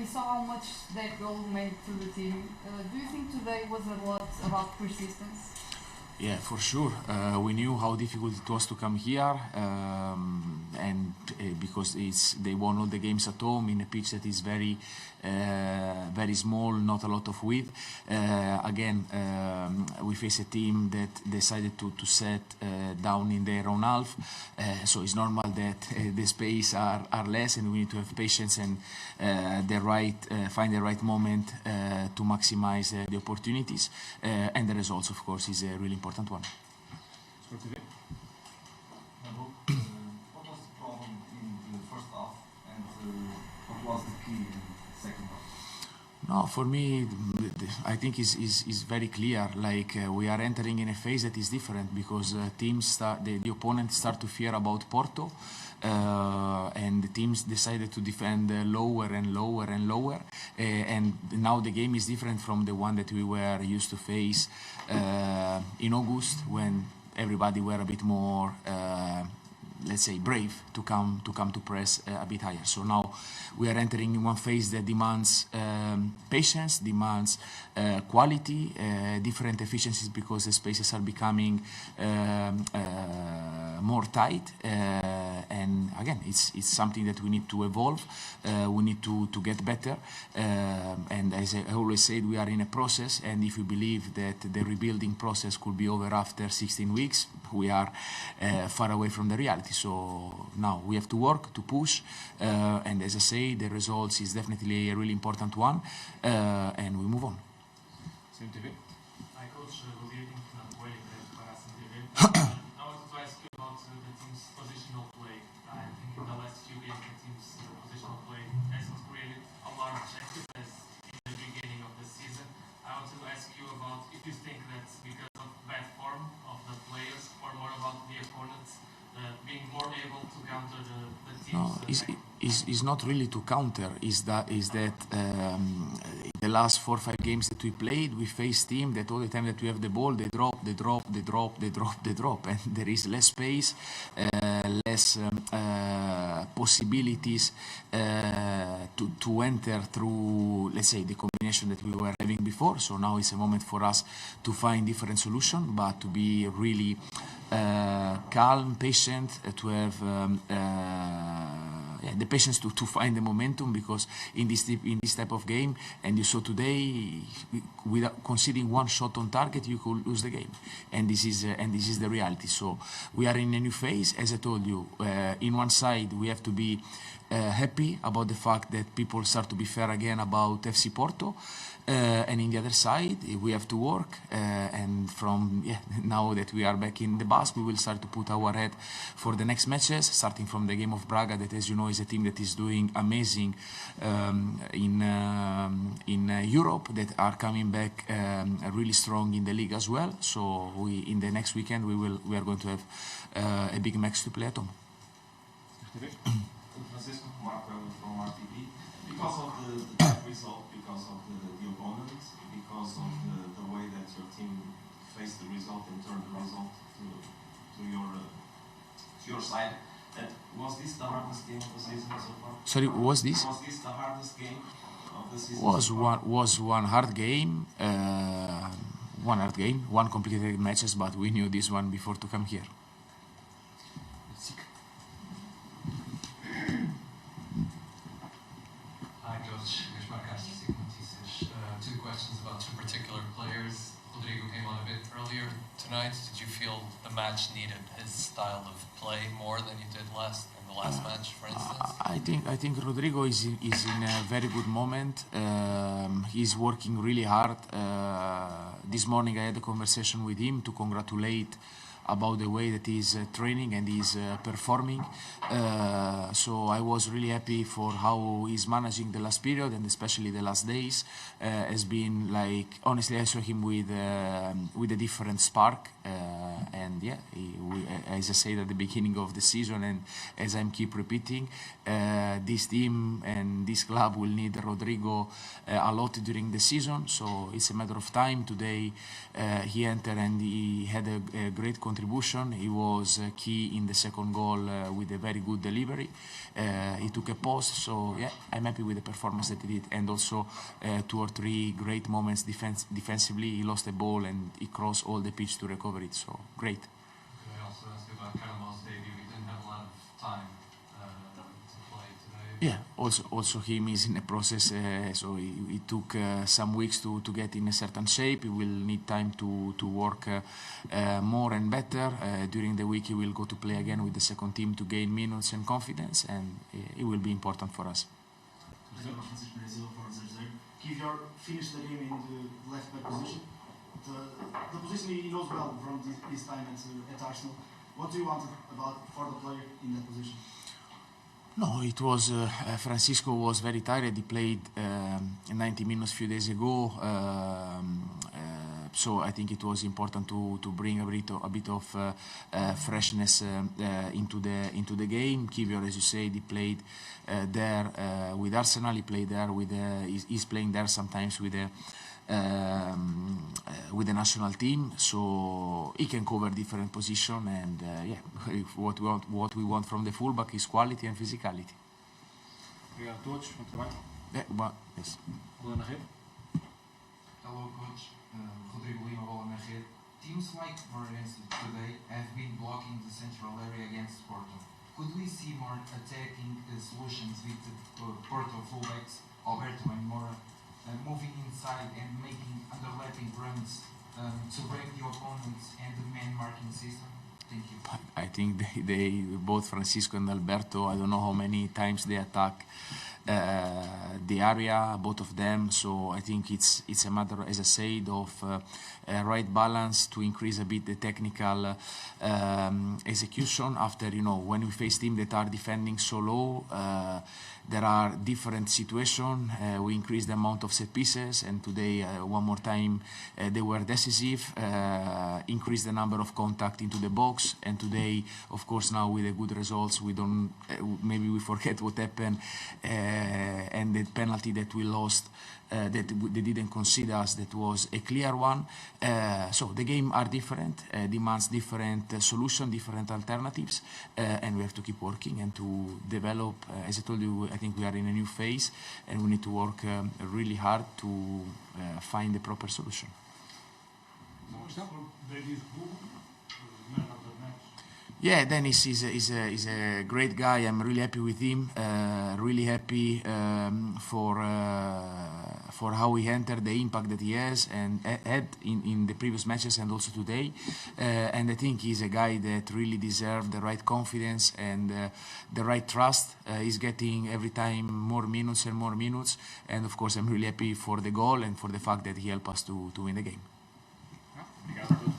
we saw how much that goal made to the team. Do you think today was a lot about persistence? Yeah, for sure. We knew how difficult it was to come here, and because they won all the games at home in a pitch that is very small, not a lot of width. Again, we face a team that decided to set down in their own half, so it's normal that the space are less, and we need to have patience and find the right moment to maximize the opportunities, and the results, of course, is a really important one. What was the problem in the first half, and what was the key in the second half? No, for me, I think is very clear. Like we are entering in a phase that is different because the opponents start to fear about Porto, and the teams decided to defend lower and lower and lower. And now the game is different from the one that we were used to face in August, when everybody were a bit more, let's say, brave to come to press a bit higher. So now we are entering in one phase that demands patience, demands quality, different efficiencies, because the spaces are becoming more tight. And again, it's something that we need to evolve. We need to get better. And as I always said, we are in a process. And if we believe that the rebuilding process could be over after 16 weeks, we are far away from the reality. So now we have to work, to push. And as I say, the results is definitely a really important one. And we move on. Hi, Coach. Good evening. I wanted to ask you about the team's positional play. I think in the last few games, the team's positional play hasn't created a large success in the beginning of the season. I want to ask you about if you think that's because of bad form of the players, or more about the opponents being more able to counter the team's. No, is not really to counter. Is that the last 4 or 5 games that we played, we faced team that all the time that we have the ball, they drop, and there is less space, less possibilities to enter through, let's say, the combination that we were having before. So now it's a moment for us to find different solutions, but to be really calm, patient, to have the patience to find the momentum, because in this type of game, and you saw today, without conceding one shot on target, you could lose the game, and this is the reality. So we are in a new phase. As I told you, in one side we have to be happy about the fact that people start to be fair again about FC Porto. And in the other side, we have to work, and now that we are back in the bus, we will start to put our head for the next matches, starting from the game of Braga, that, as you know, is a team that is doing amazing in Europe, that are coming back really strong in the league as well. So in the next weekend we are going to have a big match to play at home. Francesco from RTV. Because of the bad result, because of the opponents, because of the way that your team faced the result and turned the result to your side, was this the hardest game of the season so far? Sorry, was this? Was this the hardest game of the season? Was one hard game, one complicated matches, but we knew this one before to come here. Hi, Coach. Two questions about two particular players. Rodrigo came on a bit earlier tonight. Did you feel the match needed his style of play more than you did in the last match, for instance? I think Rodrigo is in a very good moment. He's working really hard. This morning I had a conversation with him to congratulate about the way that he's training and he's performing. So I was really happy for how he's managing the last period, and especially the last days. Has been like, honestly, I saw him with a different spark. And yeah, as I said at the beginning of the season, and as I keep repeating, this team and this club will need Rodrigo a lot during the season. So it's a matter of time. Today he entered and he had a great contribution contribution. He was key in the second goal with a very good delivery. He took a post, so yeah, I'm happy with the performance that he did. And also 2 or 3 great moments defensively. He lost the ball and he crossed all the pitch to recover it, so great. Could I also ask about Caramel's debut? He didn't have a lot of time to play today. Yeah, also him is in a process, so he took some weeks to get in a certain shape. He will need time to work more and better. During the week he will go to play again with the second team to gain minutes and confidence, and it will be important for us. Kivior finished the game in the left back position. The position he knows well from his time at Arsenal. What do you want for the player in that position? No, it was Francisco was very tired. He played 90 minutes a few days ago, so I think it was important to bring a bit of freshness into the game. Kivior, as you said, he played there with Arsenal. He played there with he's playing there sometimes with the national team, so he can cover different positions, and what we want from the fullback is quality and physicality. Obrigado a todos, bom trabalho. Yes. Bola na rede. Hello, coach. Rodrigo Lima, bola na rede. Teams like Moreirense today have been blocking the central area against Porto. Could we see more attacking solutions with Porto fullbacks, Alberto and Moura, moving inside and making underlapping runs to break the opponents and the man-marking system? Thank you. I think they both Francisco and Alberto, I don't know how many times they attack the area, both of them. So I think it's a matter, as I said, of right balance to increase a bit the technical execution. After, when we face teams that are defending so low, there are different situations. We increase the amount of set pieces, and today, one more time, they were decisive. Increase the number of contact into the box, and today, of course, now with the good results, we don't. Maybe we forget what happened, and the penalty that we lost. That they didn't consider us, that was a clear one. So the game are different, demands different solutions, different alternatives, and we have to keep working and to develop. As I told you, I think we are in a new phase, and we need to work really hard to find the proper solution. Yeah, Dennis is a great guy. I'm really happy with him. Really happy for how he entered, the impact that he has and had in the previous matches and also today. And I think he's a guy that really deserves the right confidence and the right trust. He's getting every time more minutes and more minutes. And of course, I'm really happy for the goal and for the fact that he helped us to win the game. Obrigado a todos.